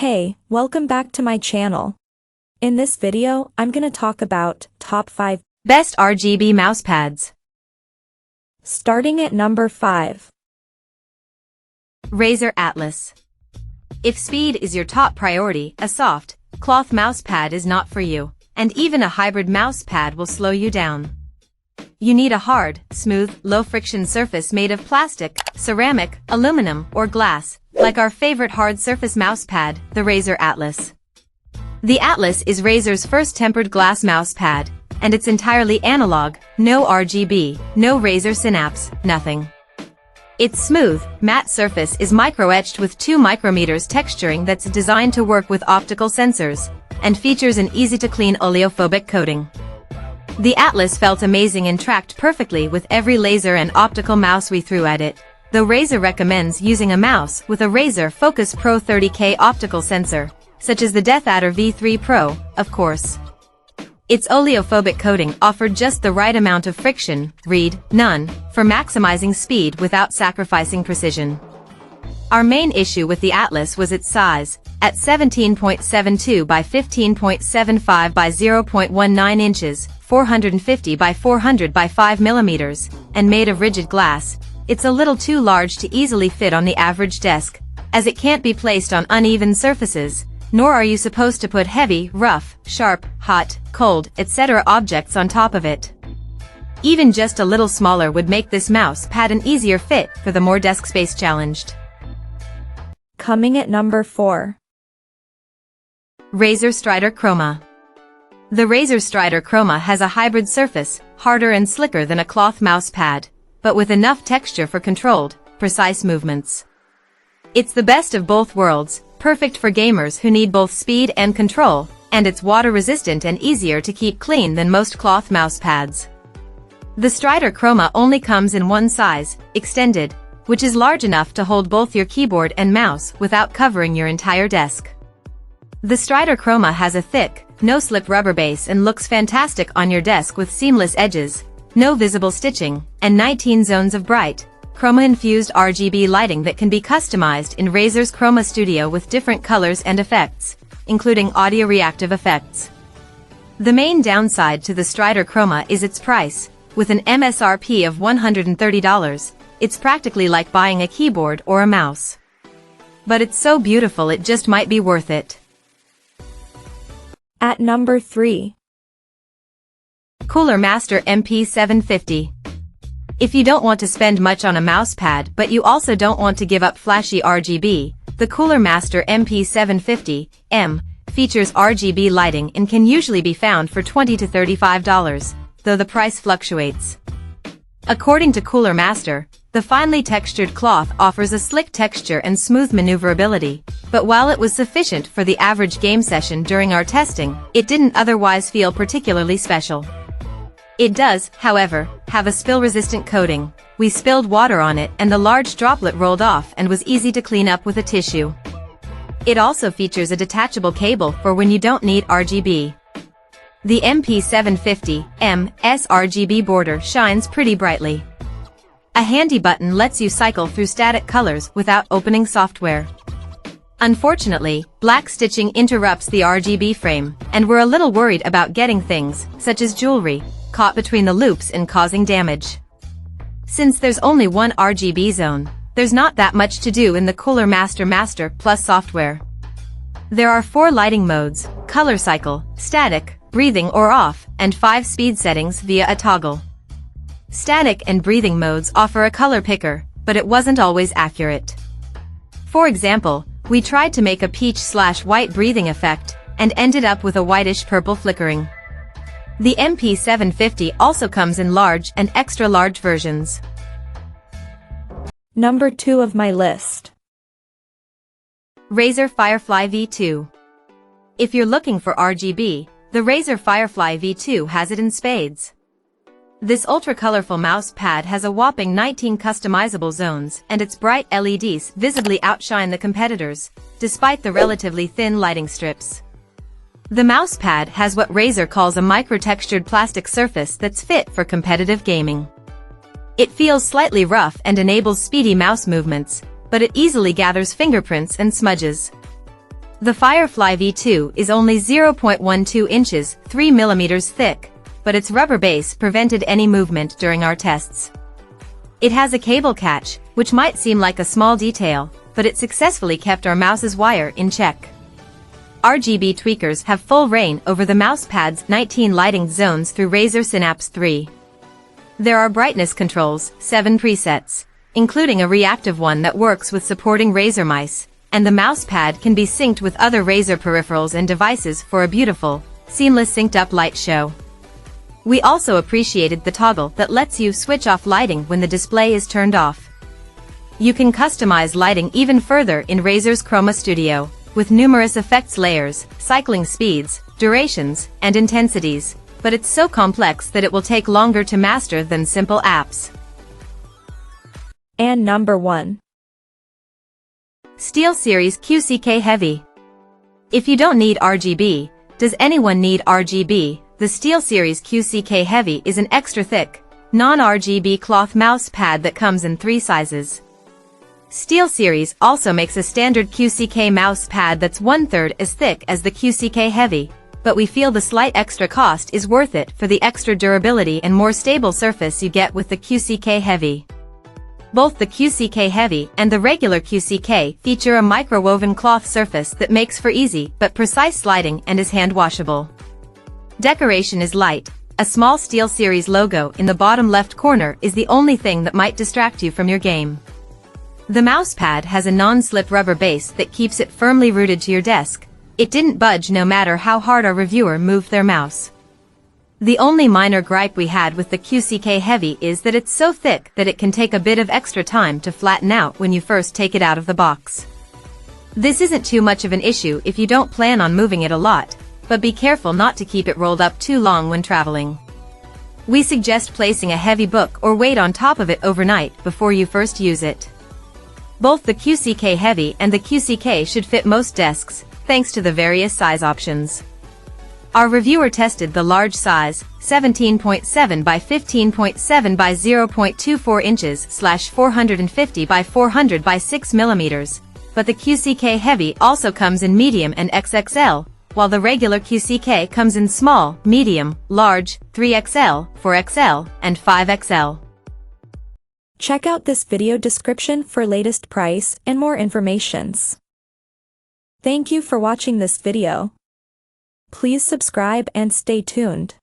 Hey, welcome back to my channel. In this video, I'm gonna talk about top 5 best RGB mousepads. Starting at number 5. Razer Atlas. If speed is your top priority, a soft, cloth mousepad is not for you, and even a hybrid mousepad will slow you down. You need a hard, smooth, low-friction surface made of plastic, ceramic, aluminum, or glass, like our favorite hard surface mousepad, the Razer Atlas. The Atlas is Razer's first tempered glass mousepad, and it's entirely analog, no RGB, no Razer synapse, nothing. Its smooth, matte surface is micro-etched with 2 micrometers texturing that's designed to work with optical sensors, and features an easy-to-clean oleophobic coating. The Atlas felt amazing and tracked perfectly with every laser and optical mouse we threw at it, though Razer recommends using a mouse with a Razer Focus Pro 30K optical sensor, such as the DeathAdder V3 Pro, of course. Its oleophobic coating offered just the right amount of friction, read, none, for maximizing speed without sacrificing precision. Our main issue with the Atlas was its size, at 17.72 by 15.75 by 0.19 inches, 450 by 400 by 5 millimeters, and made of rigid glass. It's a little too large to easily fit on the average desk, as it can't be placed on uneven surfaces, nor are you supposed to put heavy, rough, sharp, hot, cold, etc. objects on top of it. Even just a little smaller would make this mouse pad an easier fit for the more desk space challenged. Coming at number 4. Razer Strider Chroma. The Razer Strider Chroma has a hybrid surface, harder and slicker than a cloth mouse pad, but with enough texture for controlled, precise movements. It's the best of both worlds, perfect for gamers who need both speed and control, and it's water-resistant and easier to keep clean than most cloth mouse pads. The Strider Chroma only comes in one size, extended, which is large enough to hold both your keyboard and mouse without covering your entire desk. The Strider Chroma has a thick, no-slip rubber base and looks fantastic on your desk with seamless edges, no visible stitching, and 19 zones of bright, Chroma-infused RGB lighting that can be customized in Razer's Chroma Studio with different colors and effects, including audio-reactive effects. The main downside to the Strider Chroma is its price. With an MSRP of $130, it's practically like buying a keyboard or a mouse. But it's so beautiful it just might be worth it. At number 3. Cooler Master MP750. If you don't want to spend much on a mousepad but you also don't want to give up flashy RGB, the Cooler Master MP750M features RGB lighting and can usually be found for $20 to $35, though the price fluctuates. According to Cooler Master, the finely textured cloth offers a slick texture and smooth maneuverability, but while it was sufficient for the average game session during our testing, it didn't otherwise feel particularly special. It does, however, have a spill-resistant coating. We spilled water on it and the large droplet rolled off and was easy to clean up with a tissue. It also features a detachable cable for when you don't need RGB. The MP750M's RGB border shines pretty brightly. A handy button lets you cycle through static colors without opening software. Unfortunately, black stitching interrupts the RGB frame, and we're a little worried about getting things, such as jewelry, caught between the loops and causing damage. Since there's only one RGB zone, there's not that much to do in the Cooler Master Plus software. There are 4 lighting modes: color cycle, static, breathing or off, and 5 speed settings via a toggle. Static and breathing modes offer a color picker, but it wasn't always accurate. For example, we tried to make a peach/white breathing effect, and ended up with a whitish-purple flickering. The MP750 also comes in large and extra-large versions. Number 2 of my list. Razer Firefly V2. If you're looking for RGB, the Razer Firefly V2 has it in spades. This ultra-colorful mouse pad has a whopping 19 customizable zones, and its bright LEDs visibly outshine the competitors, despite the relatively thin lighting strips. The mouse pad has what Razer calls a micro-textured plastic surface that's fit for competitive gaming. It feels slightly rough and enables speedy mouse movements, but it easily gathers fingerprints and smudges. The Firefly V2 is only 0.12 inches, 3 millimeters thick, but its rubber base prevented any movement during our tests. It has a cable catch, which might seem like a small detail, but it successfully kept our mouse's wire in check. RGB tweakers have full reign over the mousepad's 19 lighting zones through Razer Synapse 3. There are brightness controls, 7 presets, including a reactive one that works with supporting Razer mice, and the mousepad can be synced with other Razer peripherals and devices for a beautiful, seamless synced-up light show. We also appreciated the toggle that lets you switch off lighting when the display is turned off. You can customize lighting even further in Razer's Chroma Studio, with numerous effects layers, cycling speeds, durations, and intensities, but it's so complex that it will take longer to master than simple apps. And number 1. Steelseries QCK Heavy. If you don't need RGB, does anyone need RGB? The Steelseries QCK Heavy is an extra thick, non-RGB cloth mouse pad that comes in 3 sizes. Steelseries also makes a standard QCK mouse pad that's 1/3 as thick as the QCK Heavy, but we feel the slight extra cost is worth it for the extra durability and more stable surface you get with the QCK Heavy. Both the QCK Heavy and the regular QCK feature a microwoven cloth surface that makes for easy but precise sliding and is hand-washable. Decoration is light. A small Steelseries logo in the bottom left corner is the only thing that might distract you from your game. The mousepad has a non-slip rubber base that keeps it firmly rooted to your desk. It didn't budge no matter how hard our reviewer moved their mouse. The only minor gripe we had with the QCK Heavy is that it's so thick that it can take a bit of extra time to flatten out when you first take it out of the box. This isn't too much of an issue if you don't plan on moving it a lot, but be careful not to keep it rolled up too long when traveling. We suggest placing a heavy book or weight on top of it overnight before you first use it. Both the QCK Heavy and the QCK should fit most desks, thanks to the various size options. Our reviewer tested the large size, 17.7 by 15.7 by 0.24 inches / 450 by 400 by 6 millimeters, but the QCK Heavy also comes in medium and XXL, while the regular QCK comes in small, medium, large, 3XL, 4XL, and 5XL. Check out this video description for latest price and more informations. Thank you for watching this video. Please subscribe and stay tuned.